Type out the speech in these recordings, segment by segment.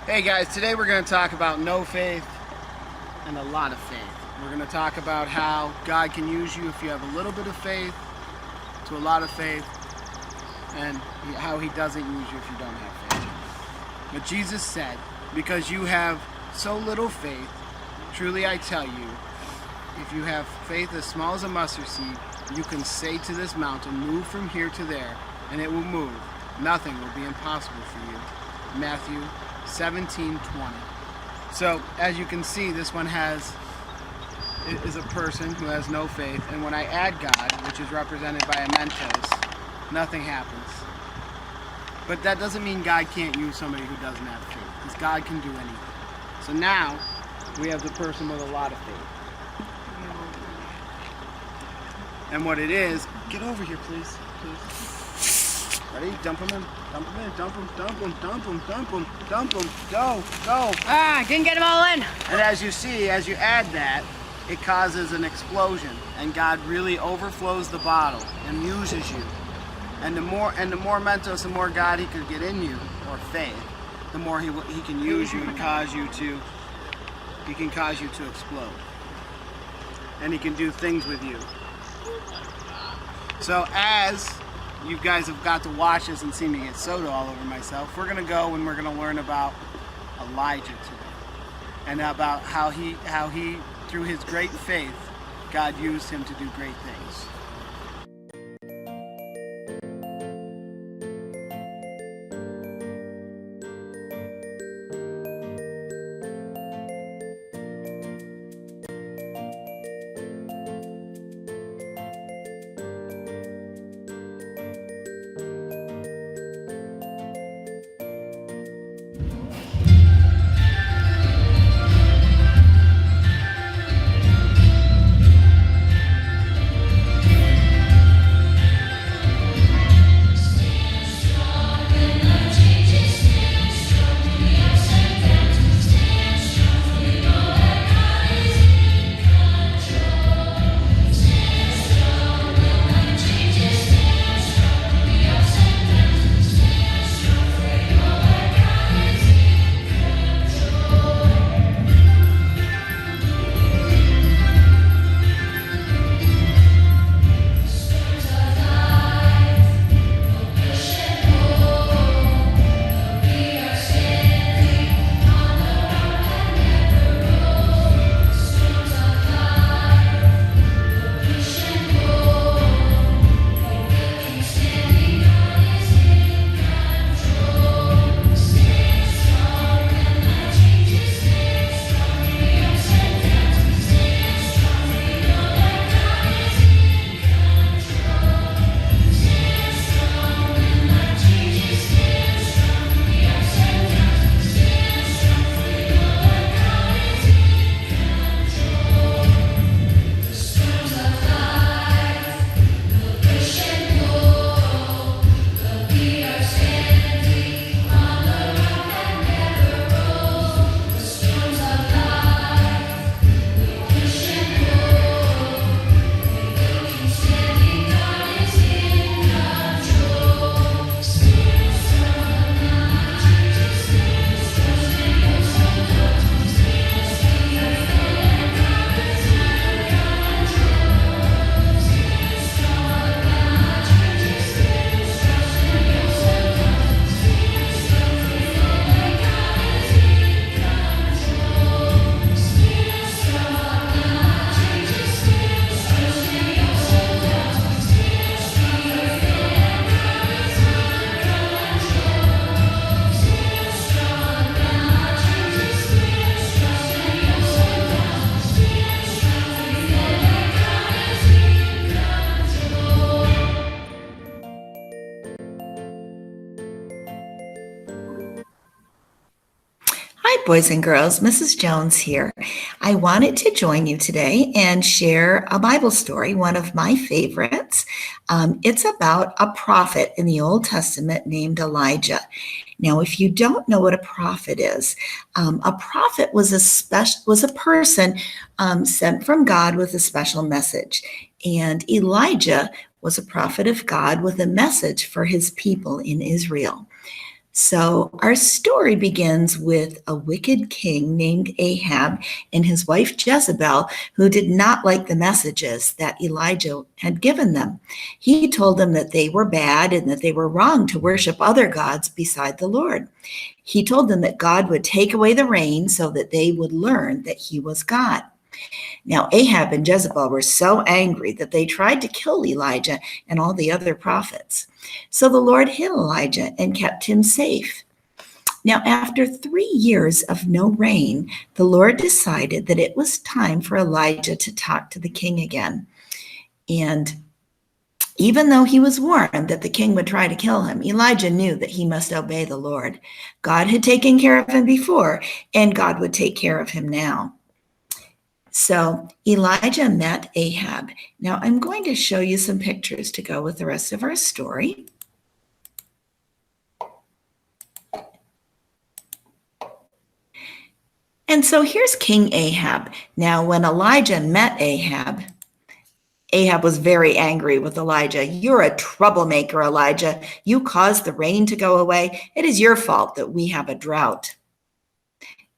Hey guys, today we're going to talk about no faith and a lot of faith. We're going to talk about how God can use you if you have a little bit of faith to a lot of faith, and how he doesn't use you if you don't have faith. But Jesus said, because you have so little faith, truly I tell you, if you have faith as small as a mustard seed, you can say to this mountain, move from here to there, and it will move. Nothing will be impossible for you. Matthew 17:20. So as you can see, this one is a person who has no faith, and when I add God, which is represented by a mentos, nothing happens. But that doesn't mean God can't use somebody who doesn't have faith, because God can do anything. So now we have the person with a lot of faith. And what it is, get over here please. Ready? Dump him in. Dump him in. Dump him. Dump him. Dump him. Dump him. Dump him. Go. Go. Didn't get them all in. And as you see, as you add that, it causes an explosion, and God really overflows the bottle and uses you. And the more Mentos, the more God he could get in you, or faith, the more he can use you and cause you to explode. And he can do things with you. So as you guys have got to watch this and see me get soda all over myself, we're going to go and we're going to learn about Elijah today. And about how he, through his great faith, God used him to do great things. Hi, boys and girls. Mrs. Jones here. I wanted to join you today and share a Bible story, one of my favorites. It's about a prophet in the Old Testament named Elijah. Now, if you don't know what a prophet is, a prophet was a person sent from God with a special message. And Elijah was a prophet of God with a message for his people in Israel. So, our story begins with a wicked king named Ahab and his wife Jezebel, who did not like the messages that Elijah had given them. He told them that they were bad and that they were wrong to worship other gods beside the Lord. He told them that God would take away the rain so that they would learn that he was God. Now, Ahab and Jezebel were so angry that they tried to kill Elijah and all the other prophets. So the Lord hid Elijah and kept him safe. Now, after 3 years of no rain, the Lord decided that it was time for Elijah to talk to the king again. And even though he was warned that the king would try to kill him, Elijah knew that he must obey the Lord. God had taken care of him before, and God would take care of him now. So Elijah met Ahab. Now I'm going to show you some pictures to go with the rest of our story. And so here's King Ahab. Now when Elijah met Ahab, Ahab was very angry with Elijah. "You're a troublemaker, Elijah. You caused the rain to go away. It is your fault that we have a drought."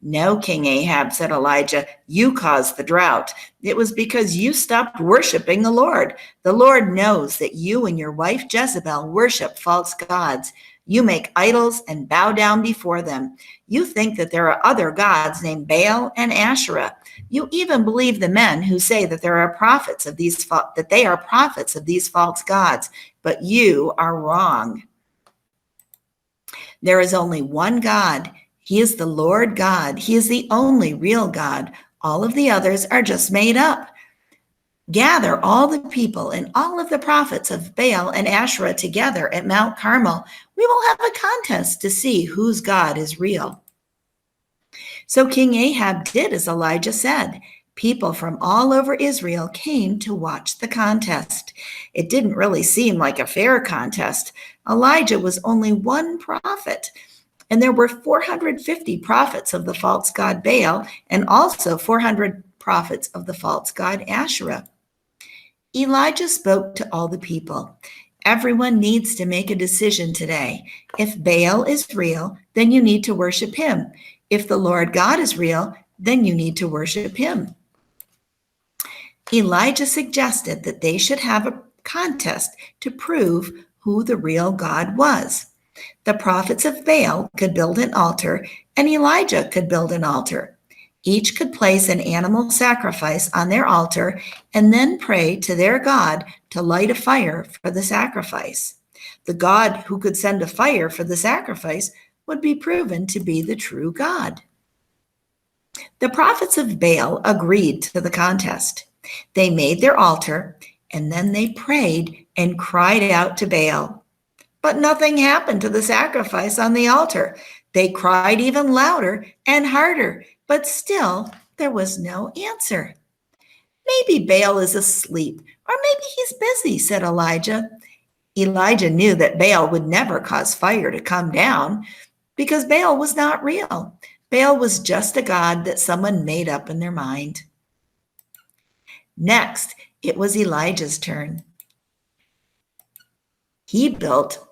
"No, King Ahab," said Elijah, "you caused the drought. It was because you stopped worshiping the Lord. The Lord knows that you and your wife Jezebel worship false gods. You make idols and bow down before them. You think that there are other gods named Baal and Asherah. You even believe the men who say that they are prophets of these false gods, but you are wrong. There is only one God. He is the Lord God. He is the only real God. All of the others are just made up. Gather all the people and all of the prophets of Baal and Asherah together at Mount Carmel. We will have a contest to see whose God is real." So King Ahab did as Elijah said. People from all over Israel came to watch the contest. It didn't really seem like a fair contest. Elijah was only one prophet, and there were 450 prophets of the false god Baal and also 400 prophets of the false god Asherah. Elijah spoke to all the people. Everyone needs to make a decision today. If Baal is real, then you need to worship him. If the Lord God is real, then you need to worship him. Elijah suggested that they should have a contest to prove who the real God was. The prophets of Baal could build an altar, and Elijah could build an altar. Each could place an animal sacrifice on their altar and then pray to their God to light a fire for the sacrifice. The God who could send a fire for the sacrifice would be proven to be the true God. The prophets of Baal agreed to the contest. They made their altar, and then they prayed and cried out to Baal. But nothing happened to the sacrifice on the altar. They cried even louder and harder, but still there was no answer. "Maybe Baal is asleep, or maybe he's busy," said Elijah. Elijah knew that Baal would never cause fire to come down because Baal was not real. Baal was just a god that someone made up in their mind. Next, it was Elijah's turn. He built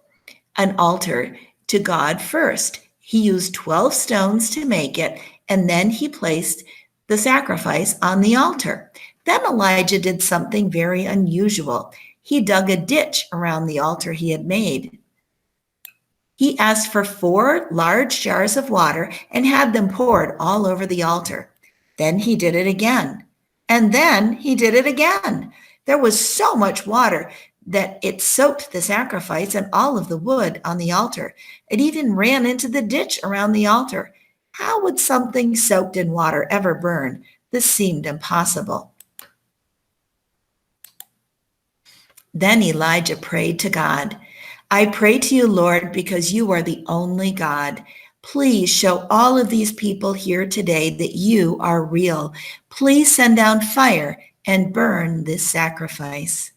an altar to God first. He used 12 stones to make it, and then he placed the sacrifice on the altar. Then Elijah did something very unusual. He dug a ditch around the altar he had made. He asked for 4 large jars of water and had them poured all over the altar. Then he did it again. And then he did it again. There was so much water that it soaked the sacrifice and all of the wood on the altar. It even ran into the ditch around the altar. How would something soaked in water ever burn? This seemed impossible. Then Elijah prayed to God. "I pray to you, Lord, because you are the only God. Please show all of these people here today that you are real. Please send down fire and burn this sacrifice."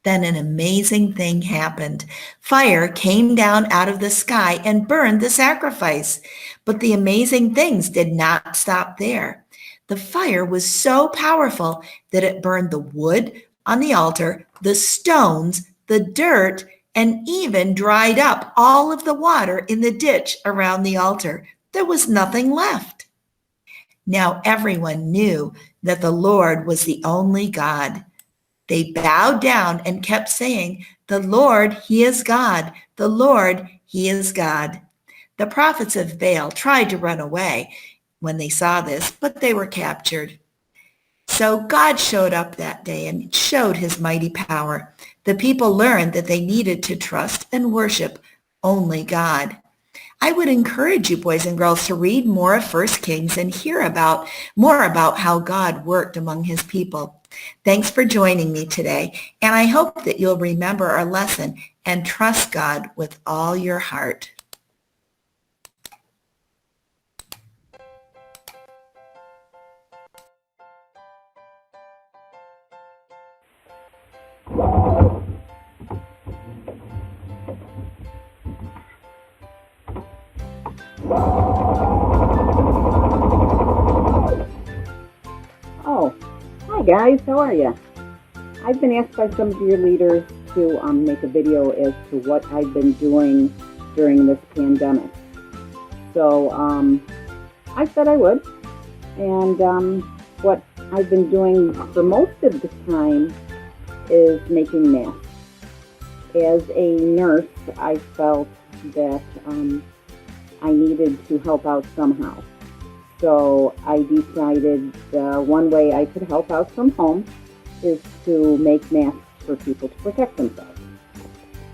Then an amazing thing happened. Fire came down out of the sky and burned the sacrifice. But the amazing things did not stop there. The fire was so powerful that it burned the wood on the altar, the stones, the dirt, and even dried up all of the water in the ditch around the altar. There was nothing left. Now everyone knew that the Lord was the only God. They bowed down and kept saying, "The Lord, He is God. The Lord, He is God." The prophets of Baal tried to run away when they saw this, but they were captured. So God showed up that day and showed his mighty power. The people learned that they needed to trust and worship only God. I would encourage you, boys and girls, to read more of 1 Kings and hear more about how God worked among his people. Thanks for joining me today, and I hope that you'll remember our lesson and trust God with all your heart. Oh, hi guys, how are you? I've been asked by some of your leaders to make a video as to what I've been doing during this pandemic. So I said I would, and what I've been doing for most of the time is making masks. As a nurse, I felt that I needed to help out somehow. So I decided one way I could help out from home is to make masks for people to protect themselves.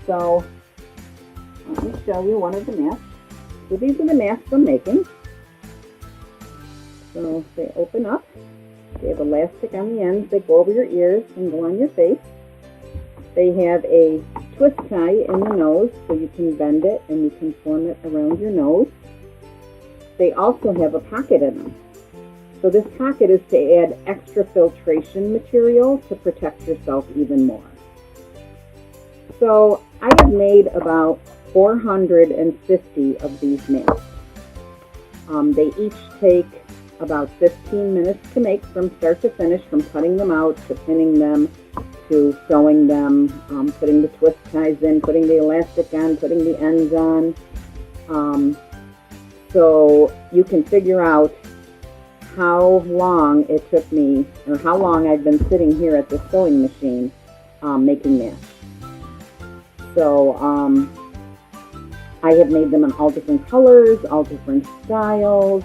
So let me show you one of the masks. So these are the masks I'm making. So they open up. They have elastic on the ends. They go over your ears and go on your face. They have a twist tie in the nose so you can bend it and you can form it around your nose. They also have a pocket in them. So this pocket is to add extra filtration material to protect yourself even more. So I have made about 450 of these masks. They each take about 15 minutes to make from start to finish, from cutting them out to pinning them to sewing them, putting the twist ties in, putting the elastic on, putting the ends on. So you can figure out how long it took me, or how long I've been sitting here at the sewing machine making masks. So I have made them in all different colors, all different styles,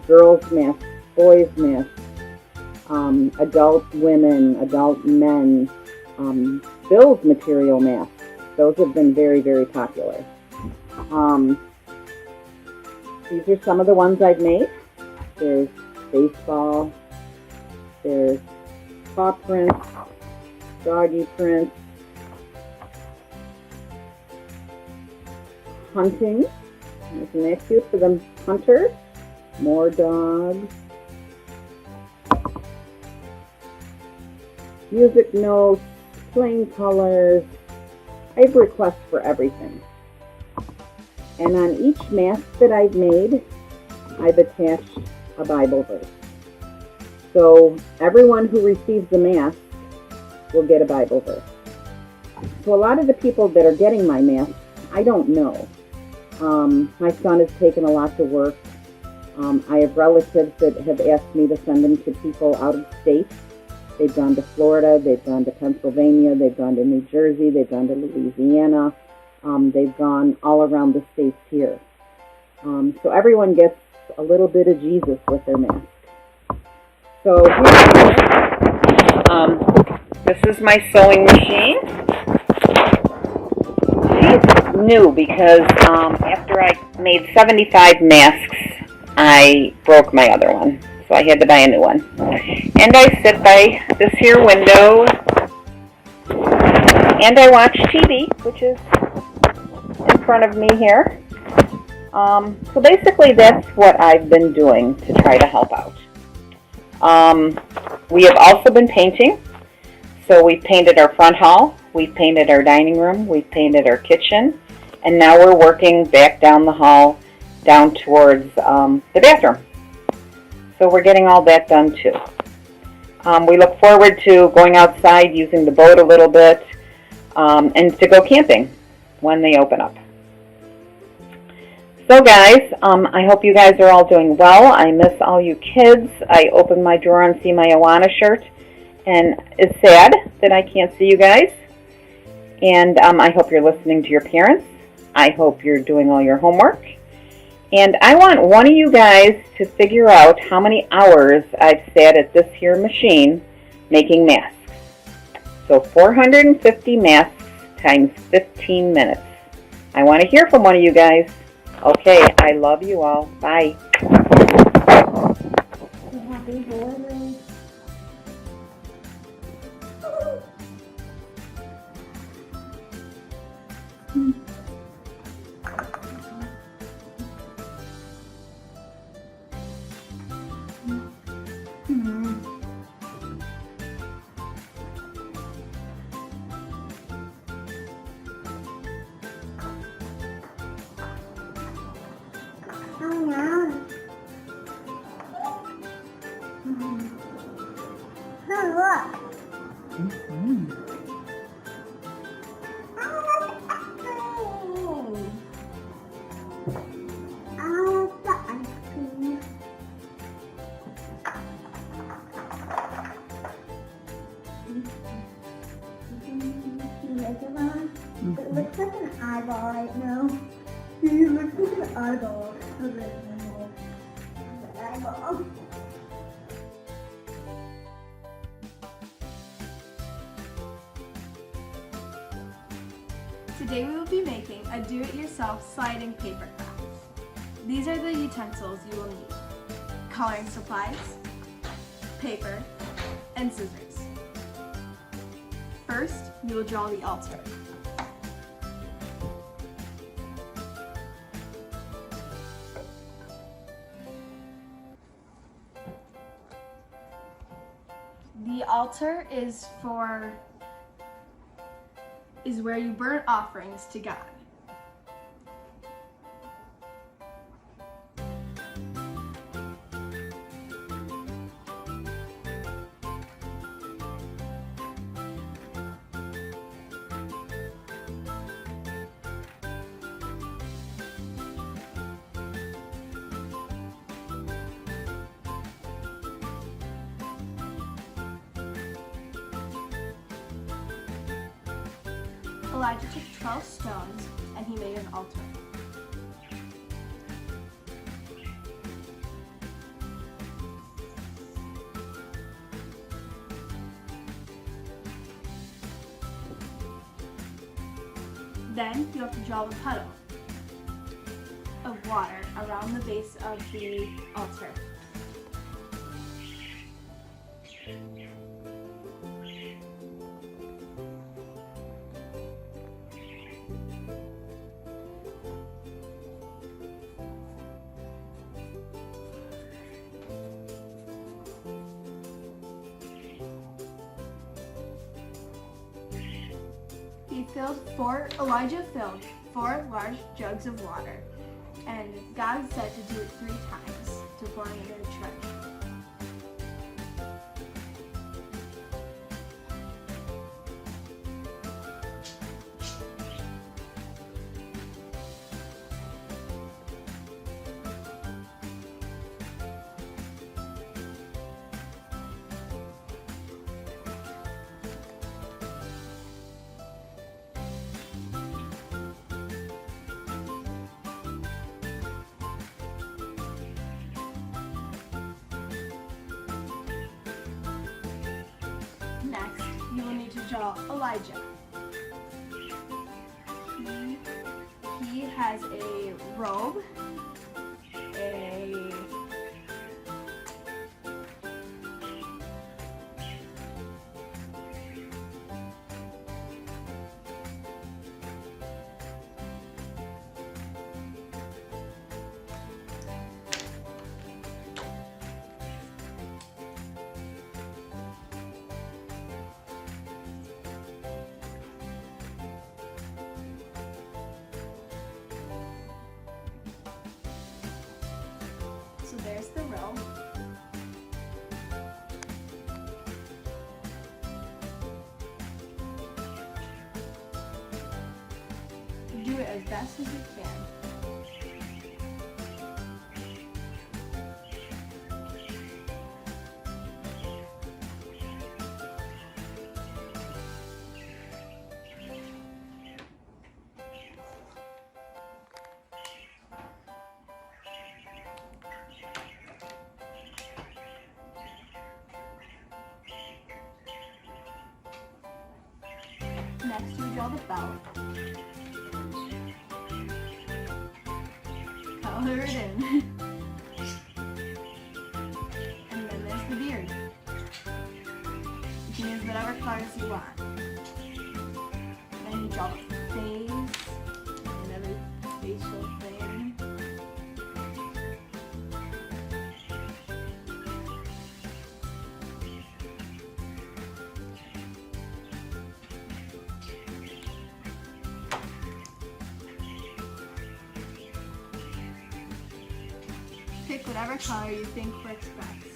girls masks, boys masks, adult women, adult men, Bill's material masks. Those have been very, very popular. These are some of the ones I've made. There's baseball, there's paw prints, doggy prints, hunting. Isn't that cute for the hunters? More dogs. Music notes, plain colors. I have requests for everything. And on each mask that I've made, I've attached a Bible verse. So everyone who receives the mask will get a Bible verse. So a lot of the people that are getting my masks, I don't know. My son has taken a lot to work. I have relatives that have asked me to send them to people out of state. They've gone to Florida, they've gone to Pennsylvania, they've gone to New Jersey, they've gone to Louisiana. They've gone all around the states here. So everyone gets a little bit of Jesus with their mask. So this is my sewing machine. She's new because after I made 75 masks, I broke my other one. So I had to buy a new one. And I sit by this here window and I watch TV, which is in front of me here. So basically that's what I've been doing to try to help out. We have also been painting. So we've painted our front hall, we've painted our dining room, we've painted our kitchen, and now we're working back down the hall, down towards the bathroom. So we're getting all that done too. We look forward to going outside, using the boat a little bit, and to go camping when they open up. So guys, I hope you guys are all doing well. I miss all you kids. I opened my drawer and see my Awana shirt, and it's sad that I can't see you guys. And I hope you're listening to your parents. I hope you're doing all your homework. And I want one of you guys to figure out how many hours I've sat at this here machine making masks. So 450 masks times 15 minutes. I want to hear from one of you guys. Okay, I love you all. Bye. Happy holidays. Oh no. Oh look. Oh, the ice cream. It looks like an eyeball right now. It looks like an eyeball. The eyeball. Today we will be making a do-it-yourself sliding paper craft. These are the utensils you will need: coloring supplies, paper, and scissors. First, we will draw the altar. The altar is where you burn offerings to God. Elijah took 12 stones and he made an altar. Then you have to draw the puddle of water around the base of the altar. Elijah filled 4 large jugs of water, and God said to do it 3 times to pour it into the trench. Next, you will need to draw Elijah. He has a robe, as best as you can. Next, you draw the belt. Color it in. And then there's the beard. You can use whatever colors you want. Then you draw the face and every facial thing. Pick whatever color you think works best.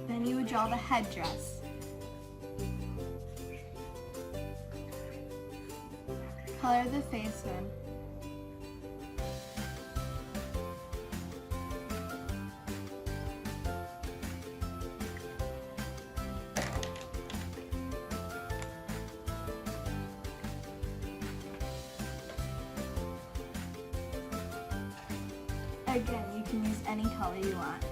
Then you would draw the headdress. Color the face in. Again, you can use any color you want.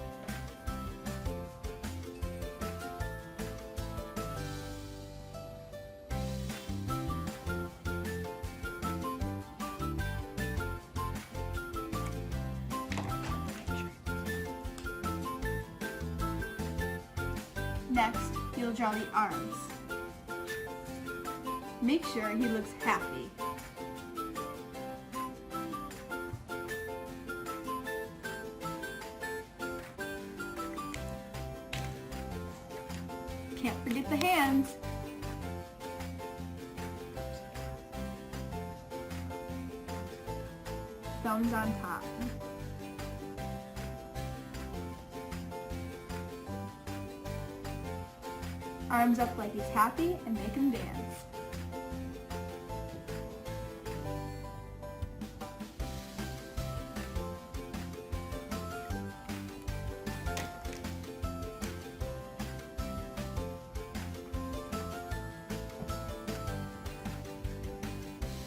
Next, you'll draw the arms. Make sure he looks happy. Can't forget the hands. Thumbs on top. Arms up like he's happy and make him dance.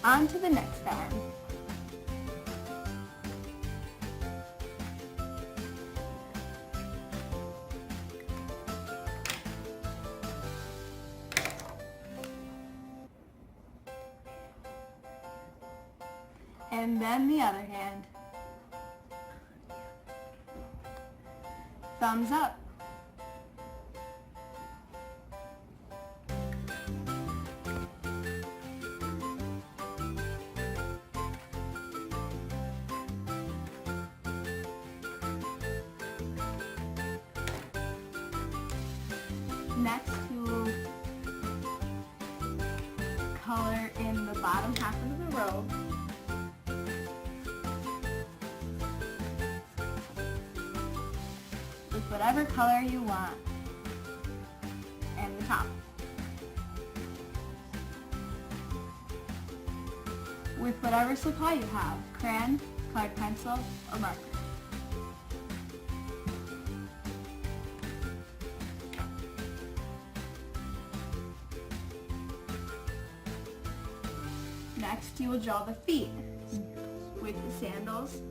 On to the next arm. And then the other hand. Thumbs up. Next, you'll color in the bottom half of the robe. With whatever color you want. And the top. With whatever supply you have, crayon, colored pencil, or marker. Next, you will draw the feet with the sandals.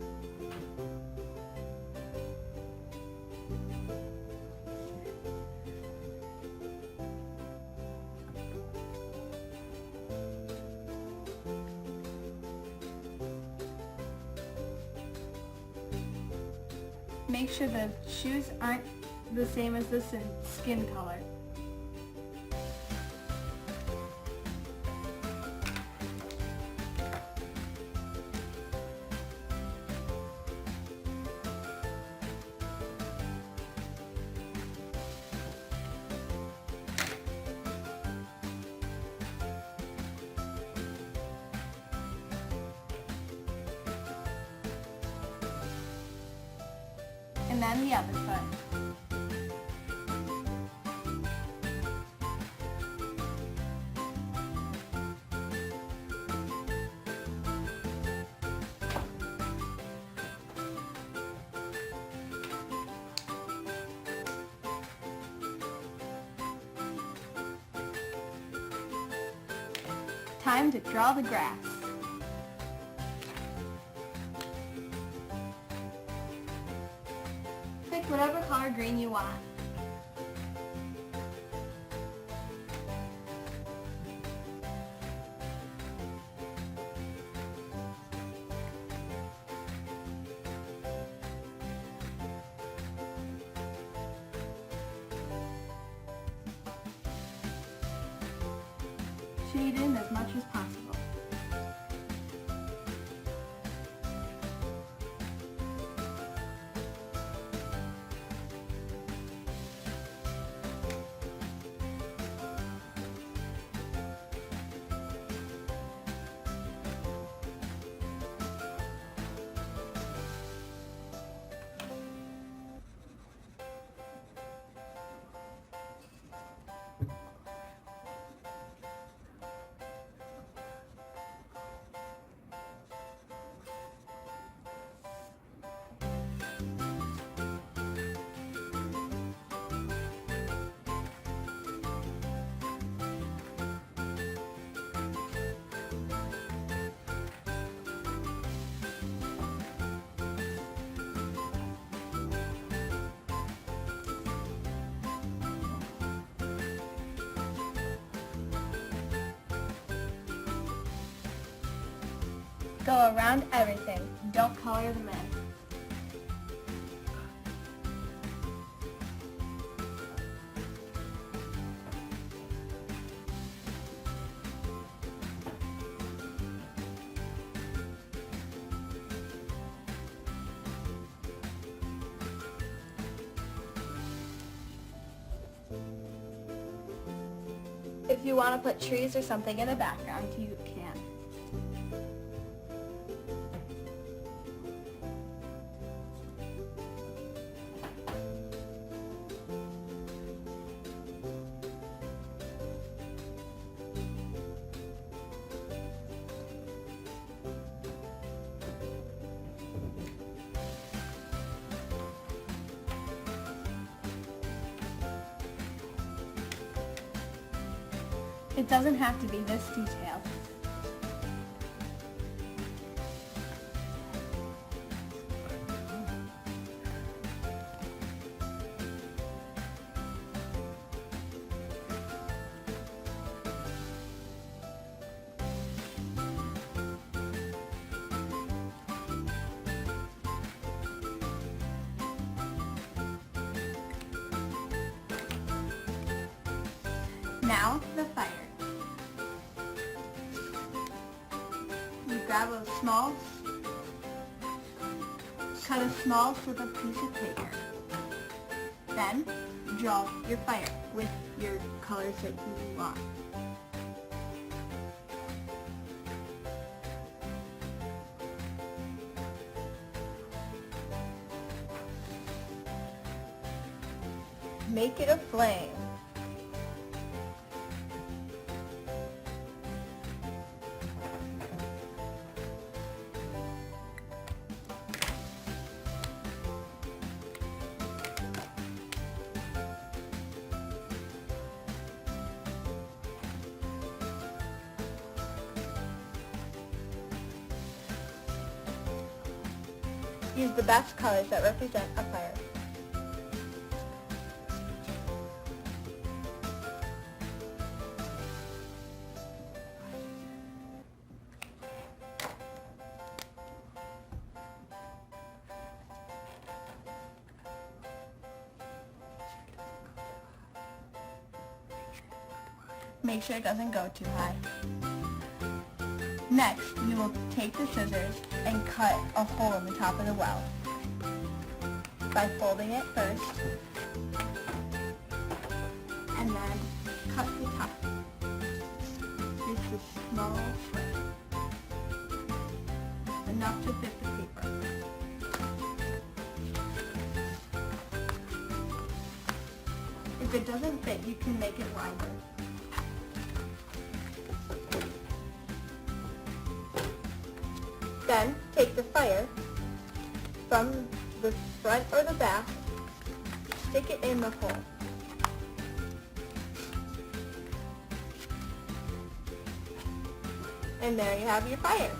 Make sure the shoes aren't the same as the skin color. and then the other foot. Time to draw the grass. Pick whatever color green you want. Shade in as much as possible. Go around everything. Don't color them in. If you want to put trees or something in the background, you can. It doesn't have to be this detailed. Now, the fire. You grab cut a small slip of piece of paper. Then, draw your fire with your colors that you want. Make it a flame. Use the best colors that represent a fire. Make sure it doesn't go too high. Next, you will take the scissors and cut a hole in the top of the well by folding it first and then cut the top. Use a small slit, enough to fit the paper. If it doesn't fit, you can make it wider. Then take the fire from the front or the back, stick it in the hole. And there you have your fire.